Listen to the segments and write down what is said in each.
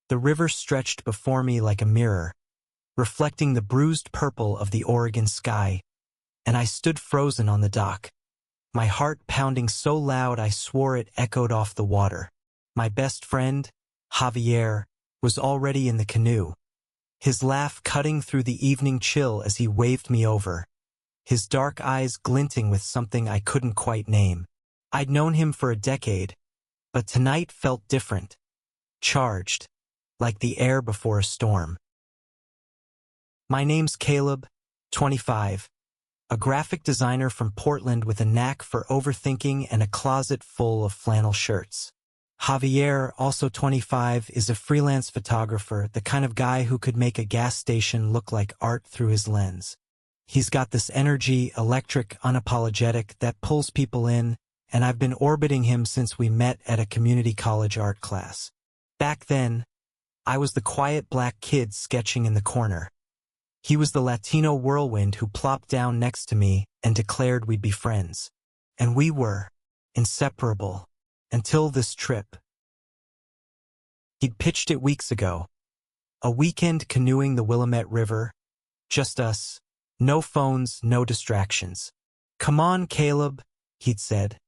The river stretched before me like a mirror, reflecting the bruised purple of the Oregon sky, and I stood frozen on the dock, my heart pounding so loud I swore it echoed off the water. My best friend, Javier, was already in the canoe, his laugh cutting through the evening chill as he waved me over, his dark eyes glinting with something I couldn't quite name. I'd known him for a decade, but tonight felt different, charged, like the air before a storm. My name's Caleb, 25, a graphic designer from Portland with a knack for overthinking and a closet full of flannel shirts. Javier, also 25, is a freelance photographer, the kind of guy who could make a gas station look like art through his lens. He's got this energy, electric, unapologetic, that pulls people in, and I've been orbiting him since we met at a community college art class. Back then, I was the quiet black kid sketching in the corner. He was the Latino whirlwind who plopped down next to me and declared we'd be friends. And we were inseparable until this trip. He'd pitched it weeks ago. A weekend canoeing the Willamette River. Just us. No phones, no distractions. "Come on, Caleb," he'd said,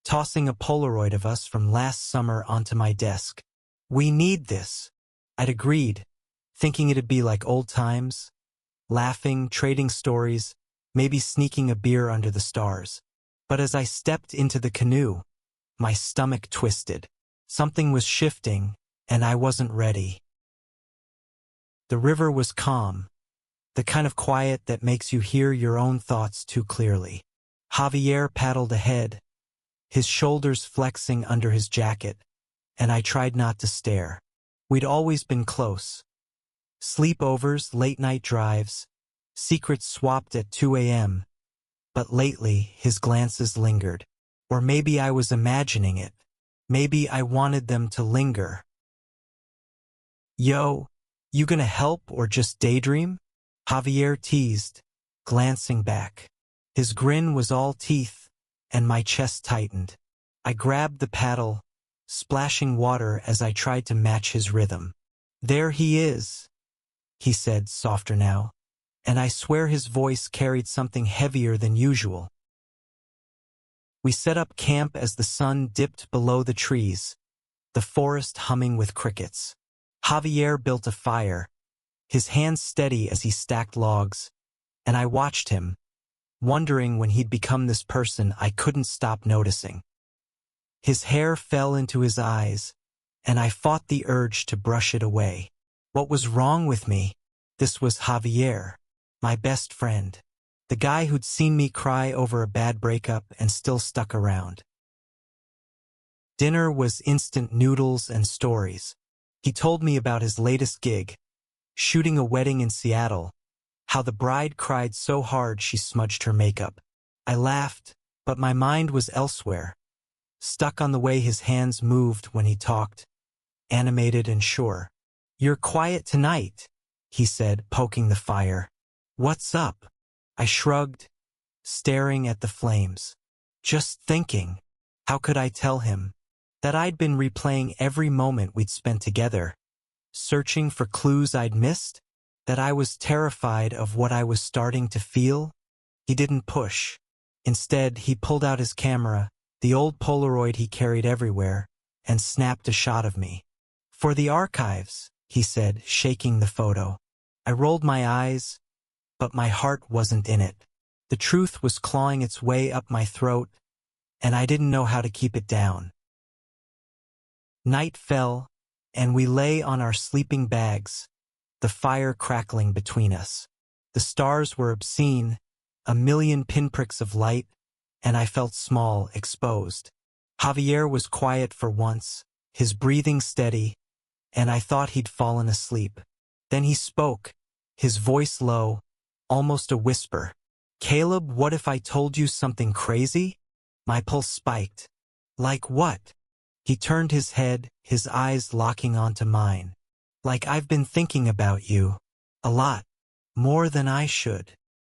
tossing a Polaroid of us from last summer onto my desk. "We need this." I'd agreed, thinking it'd be like old times, laughing, trading stories, maybe sneaking a beer under the stars. But as I stepped into the canoe, my stomach twisted. Something was shifting, and I wasn't ready. The river was calm, the kind of quiet that makes you hear your own thoughts too clearly. Javier paddled ahead, his shoulders flexing under his jacket, and I tried not to stare. We'd always been close. Sleepovers, late-night drives, secrets swapped at 2 a.m. But lately, his glances lingered. Or maybe I was imagining it. Maybe I wanted them to linger. "Yo, you gonna help or just daydream?" Javier teased, glancing back. His grin was all teeth, and my chest tightened. I grabbed the paddle, splashing water as I tried to match his rhythm. "There he is," he said, softer now, and I swear his voice carried something heavier than usual. We set up camp as the sun dipped below the trees, the forest humming with crickets. Javier built a fire, his hands steady as he stacked logs, and I watched him, wondering when he'd become this person I couldn't stop noticing. His hair fell into his eyes, and I fought the urge to brush it away. What was wrong with me? This was Javier, my best friend, the guy who'd seen me cry over a bad breakup and still stuck around. Dinner was instant noodles and stories. He told me about his latest gig, shooting a wedding in Seattle, how the bride cried so hard she smudged her makeup. I laughed, but my mind was elsewhere, stuck on the way his hands moved when he talked, animated and sure. "You're quiet tonight," he said, poking the fire. "What's up?" I shrugged, staring at the flames. Just thinking, how could I tell him? That I'd been replaying every moment we'd spent together, searching for clues I'd missed, that I was terrified of what I was starting to feel. He didn't push. Instead, he pulled out his camera, the old Polaroid he carried everywhere, and snapped a shot of me. "For the archives," he said, shaking the photo. I rolled my eyes, but my heart wasn't in it. The truth was clawing its way up my throat, and I didn't know how to keep it down. Night fell, and we lay on our sleeping bags, the fire crackling between us. The stars were obscene, a million pinpricks of light, and I felt small, exposed. Javier was quiet for once, his breathing steady, and I thought he'd fallen asleep. Then he spoke, his voice low, almost a whisper. "Caleb, what if I told you something crazy?" My pulse spiked. "Like what?" He turned his head, his eyes locking onto mine. "Like I've been thinking about you. A lot. More than I should."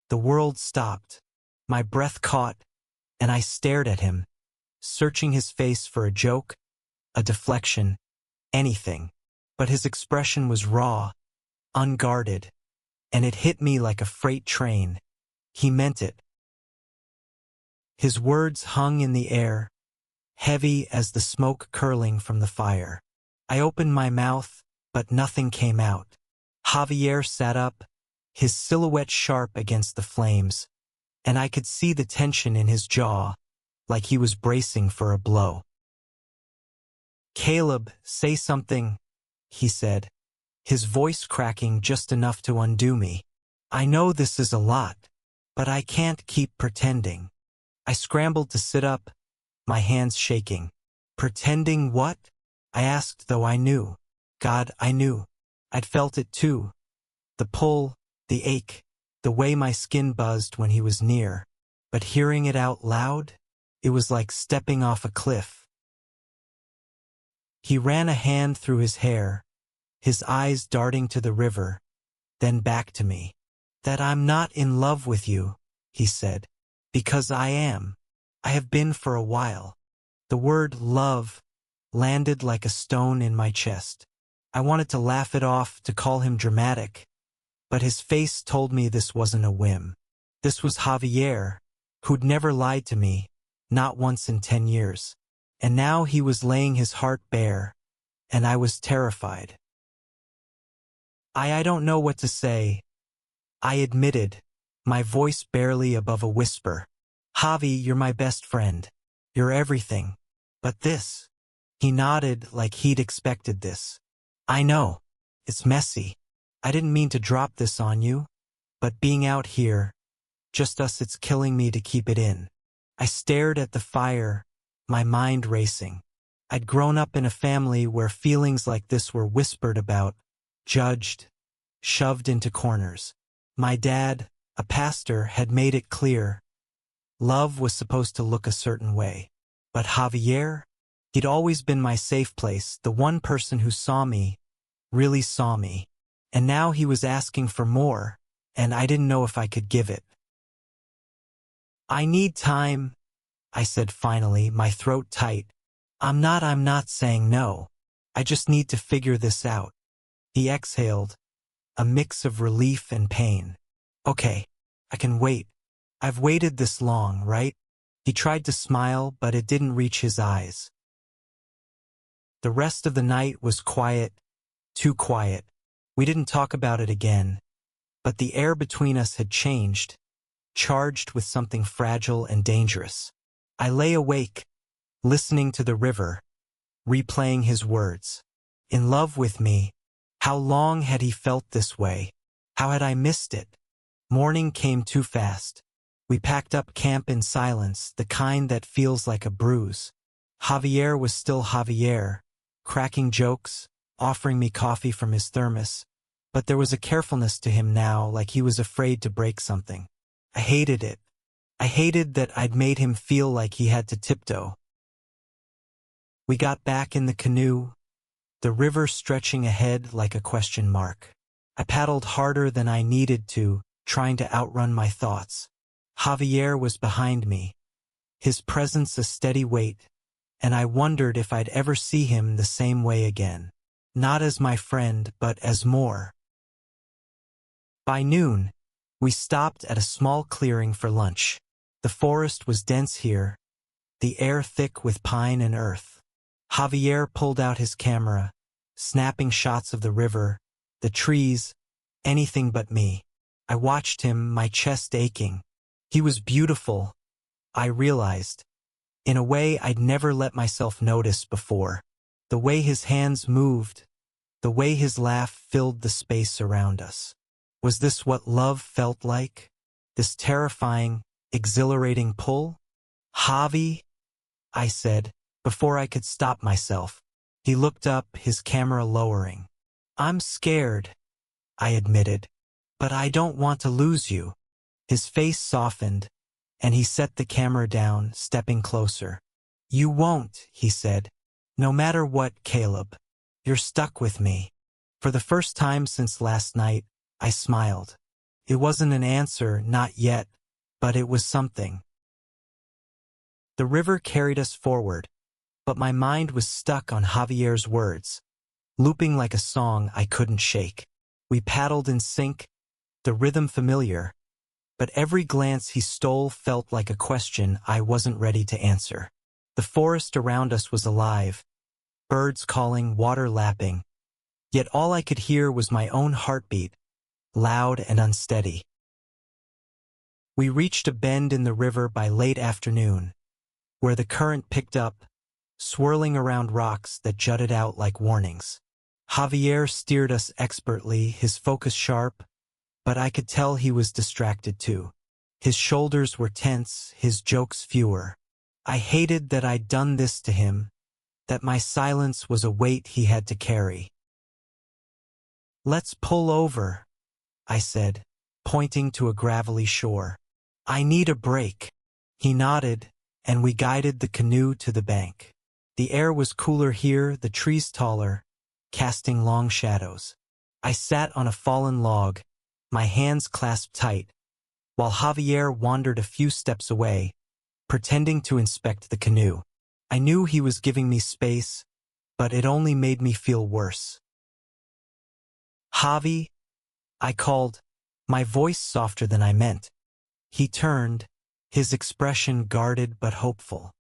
The world stopped. My breath caught, and I stared at him, searching his face for a joke, a deflection, anything. but his expression was raw, unguarded, and it hit me like a freight train. He meant it. His words hung in the air, heavy as the smoke curling from the fire. I opened my mouth, but nothing came out. Javier sat up, his silhouette sharp against the flames, and I could see the tension in his jaw, like he was bracing for a blow. "Caleb, say something," he said, his voice cracking just enough to undo me. "I know this is a lot, but I can't keep pretending." I scrambled to sit up, my hands shaking. "Pretending what?" I asked, though I knew. God, I knew. I'd felt it too. The pull, the ache, the way my skin buzzed when he was near. But hearing it out loud, it was like stepping off a cliff. He ran a hand through his hair, his eyes darting to the river, then back to me. "That I'm not in love with you," he said. "Because I am. I have been for a while." The word love landed like a stone in my chest. I wanted to laugh it off, to call him dramatic, but his face told me this wasn't a whim. This was Javier, who'd never lied to me, not once in 10 years. And now he was laying his heart bare, and I was terrified. I don't know what to say," I admitted, my voice barely above a whisper. "Javi, you're my best friend. You're everything. But this..." He nodded like he'd expected this. "I know. It's messy. I didn't mean to drop this on you. But being out here, just us, it's killing me to keep it in." I stared at the fire, my mind racing. I'd grown up in a family where feelings like this were whispered about, judged, shoved into corners. My dad, a pastor, had made it clear. Love was supposed to look a certain way. But Javier? He'd always been my safe place, the one person who saw me, really saw me. And now he was asking for more, and I didn't know if I could give it. "I need time," I said finally, my throat tight. I'm not saying no. I just need to figure this out." He exhaled, a mix of relief and pain. "Okay, I can wait. I've waited this long, right?" He tried to smile, but it didn't reach his eyes. The rest of the night was quiet, too quiet. We didn't talk about it again, but the air between us had changed, charged with something fragile and dangerous. I lay awake, listening to the river, replaying his words. In love with me. How long had he felt this way? How had I missed it? Morning came too fast. We packed up camp in silence, the kind that feels like a bruise. Javier was still Javier, cracking jokes, offering me coffee from his thermos, but there was a carefulness to him now, like he was afraid to break something. I hated it. I hated that I'd made him feel like he had to tiptoe. We got back in the canoe, the river stretching ahead like a question mark. I paddled harder than I needed to, trying to outrun my thoughts. Javier was behind me, his presence a steady weight, and I wondered if I'd ever see him the same way again. Not as my friend, but as more. By noon, we stopped at a small clearing for lunch. The forest was dense here, the air thick with pine and earth. Javier pulled out his camera, snapping shots of the river, the trees, anything but me. I watched him, my chest aching. He was beautiful, I realized, in a way I'd never let myself notice before. The way his hands moved, the way his laugh filled the space around us. Was this what love felt like? This terrifying, exhilarating pull? "Javi," I said, before I could stop myself. He looked up, his camera lowering. "I'm scared," I admitted, "but I don't want to lose you." His face softened, and he set the camera down, stepping closer. "You won't," he said. "No matter what, Caleb. You're stuck with me." For the first time since last night, I smiled. It wasn't an answer, not yet, but it was something. The river carried us forward, but my mind was stuck on Javier's words. looping like a song I couldn't shake. We paddled in sync, the rhythm familiar, but every glance he stole felt like a question I wasn't ready to answer. The forest around us was alive, birds calling, water lapping, yet all I could hear was my own heartbeat, loud and unsteady. We reached a bend in the river by late afternoon, where the current picked up, swirling around rocks that jutted out like warnings. Javier steered us expertly, his focus sharp, but I could tell he was distracted too. His shoulders were tense, his jokes fewer. I hated that I'd done this to him, that my silence was a weight he had to carry. "Let's pull over," I said, pointing to a gravelly shore. "I need a break." He nodded, and we guided the canoe to the bank. The air was cooler here, the trees taller, casting long shadows. I sat on a fallen log, my hands clasped tight, while Javier wandered a few steps away, pretending to inspect the canoe. I knew he was giving me space, but it only made me feel worse. "Javi," I called, my voice softer than I meant. He turned, his expression guarded but hopeful.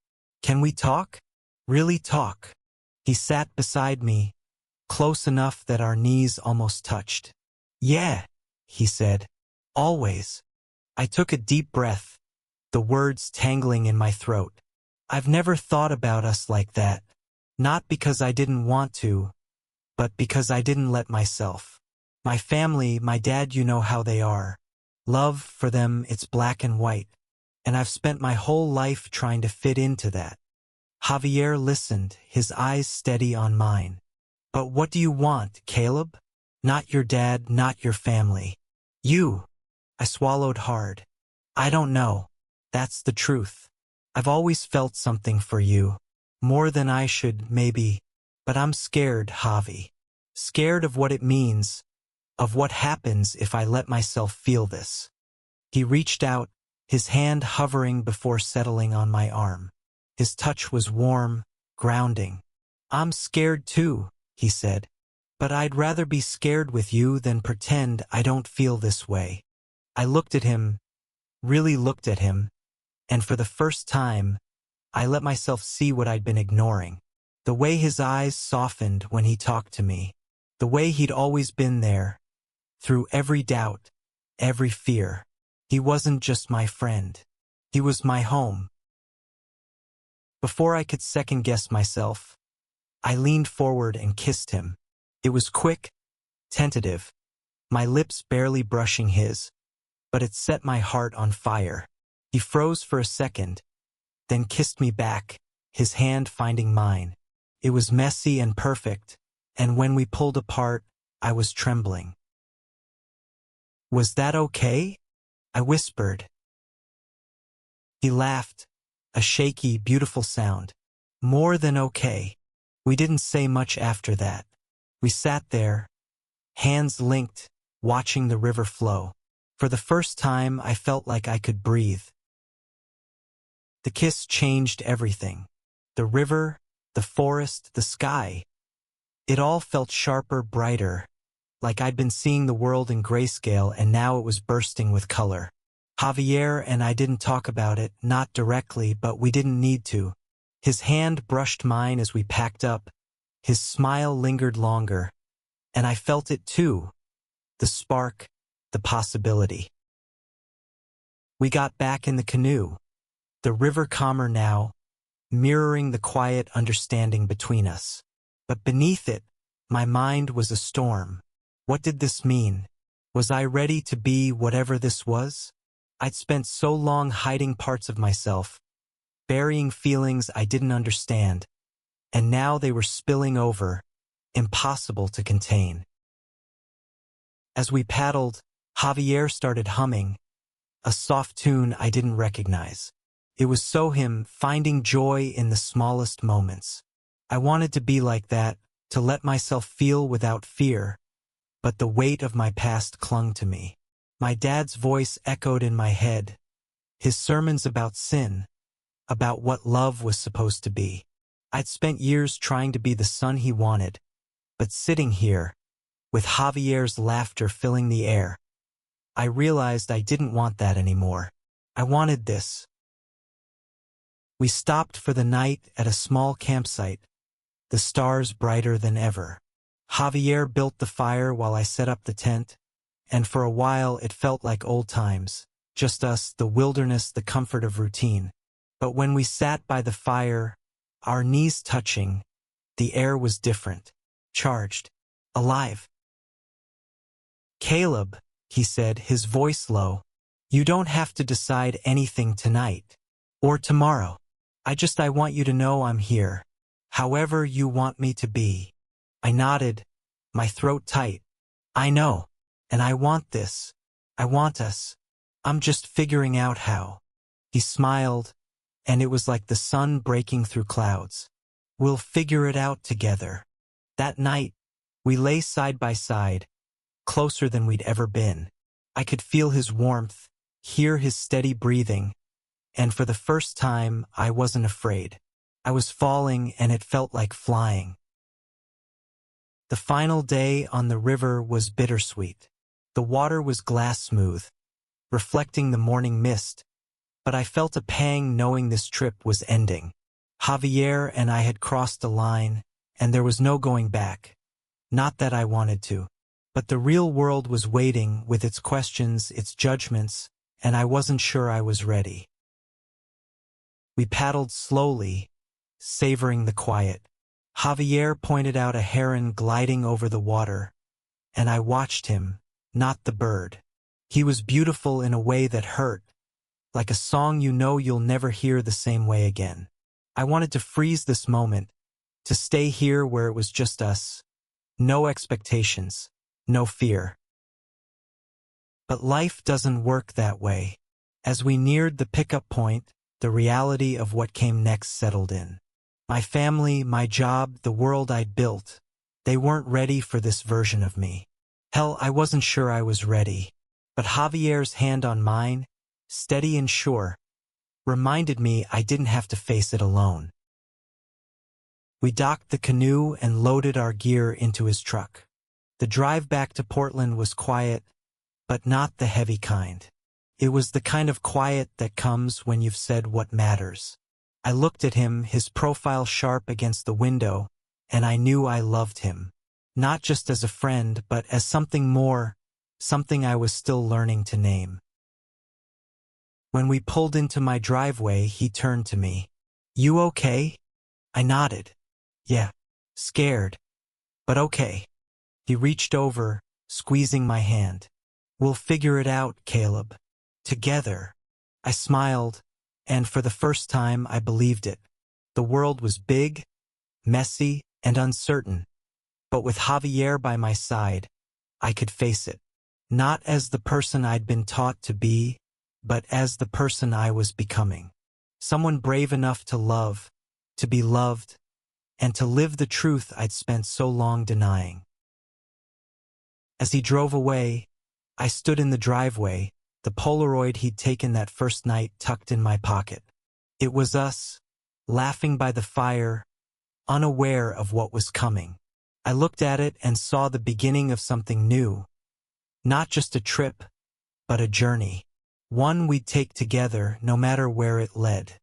"Can we talk? Really talk?" He sat beside me, close enough that our knees almost touched. "Yeah," he said, "always." I took a deep breath, the words tangling in my throat. "I've never thought about us like that, not because I didn't want to, but because I didn't let myself. My family, my dad, you know how they are. Love, for them, it's black and white, and I've spent my whole life trying to fit into that." Javier listened, his eyes steady on mine. "But what do you want, Caleb? Not your dad, not your family. You." I swallowed hard. "I don't know. That's the truth. I've always felt something for you. More than I should, maybe. But I'm scared, Javi. Scared of what it means, of what happens if I let myself feel this." He reached out, his hand hovering before settling on my arm. His touch was warm, grounding. "I'm scared too," he said. "But I'd rather be scared with you than pretend I don't feel this way." I looked at him, really looked at him, and for the first time, I let myself see what I'd been ignoring. The way his eyes softened when he talked to me. The way he'd always been there, through every doubt, every fear. He wasn't just my friend. He was my home. Before I could second-guess myself, I leaned forward and kissed him. It was quick, tentative, my lips barely brushing his, but it set my heart on fire. He froze for a second, then kissed me back, his hand finding mine. It was messy and perfect, and when we pulled apart, I was trembling. "Was that okay?" I whispered. He laughed, a shaky, beautiful sound. "More than okay." We didn't say much after that. We sat there, hands linked, watching the river flow. For the first time, I felt like I could breathe. The kiss changed everything. The river, the forest, the sky. It all felt sharper, brighter, like I'd been seeing the world in grayscale and now it was bursting with color. Javier and I didn't talk about it, not directly, but we didn't need to. His hand brushed mine as we packed up. His smile lingered longer, and I felt it too. The spark, the possibility. We got back in the canoe, the river calmer now, mirroring the quiet understanding between us. But beneath it, my mind was a storm. What did this mean? Was I ready to be whatever this was? I'd spent so long hiding parts of myself, burying feelings I didn't understand, and now they were spilling over, impossible to contain. As we paddled, Javier started humming, a soft tune I didn't recognize. It was so him, finding joy in the smallest moments. I wanted to be like that, to let myself feel without fear, but the weight of my past clung to me. My dad's voice echoed in my head, his sermons about sin, about what love was supposed to be. I'd spent years trying to be the son he wanted, But sitting here, with Javier's laughter filling the air, I realized I didn't want that anymore. I wanted this. We stopped for the night at a small campsite, the stars brighter than ever. Javier built the fire while I set up the tent, and for a while it felt like old times, just us, the wilderness, the comfort of routine. But when we sat by the fire, our knees touching, the air was different, charged, alive. "Caleb," he said, his voice low, "you don't have to decide anything tonight. Or tomorrow. I want you to know I'm here. However you want me to be." I nodded, my throat tight. "I know. And I want this. I want us. I'm just figuring out how." He smiled, and it was like the sun breaking through clouds. "We'll figure it out together." That night, we lay side by side, closer than we'd ever been. I could feel his warmth, hear his steady breathing, and for the first time, I wasn't afraid. I was falling, and it felt like flying. The final day on the river was bittersweet. The water was glass smooth, reflecting the morning mist, but I felt a pang knowing this trip was ending. Javier and I had crossed a line, and there was no going back. Not that I wanted to, but the real world was waiting with its questions, its judgments, and I wasn't sure I was ready. We paddled slowly, savoring the quiet. Javier pointed out a heron gliding over the water, and I watched him, not the bird. He was beautiful in a way that hurt, like a song you know you'll never hear the same way again. I wanted to freeze this moment, to stay here where it was just us. No expectations, no fear. But life doesn't work that way. As we neared the pickup point, the reality of what came next settled in. My family, my job, the world I'd built, they weren't ready for this version of me. Hell, I wasn't sure I was ready. But Javier's hand on mine, steady and sure, reminded me I didn't have to face it alone. We docked the canoe and loaded our gear into his truck. The drive back to Portland was quiet, but not the heavy kind. It was the kind of quiet that comes when you've said what matters. I looked at him, his profile sharp against the window, and I knew I loved him. Not just as a friend, but as something more, something I was still learning to name. When we pulled into my driveway, he turned to me. "You okay?" I nodded. "Yeah, scared, but okay." He reached over, squeezing my hand. "We'll figure it out, Caleb. Together." I smiled, and for the first time I believed it. The world was big, messy, and uncertain, but with Javier by my side, I could face it. Not as the person I'd been taught to be, but as the person I was becoming. Someone brave enough to love, to be loved, and to live the truth I'd spent so long denying. As he drove away, I stood in the driveway, the Polaroid he'd taken that first night tucked in my pocket. It was us, laughing by the fire, unaware of what was coming. I looked at it and saw the beginning of something new. Not just a trip, but a journey. One we'd take together no matter where it led.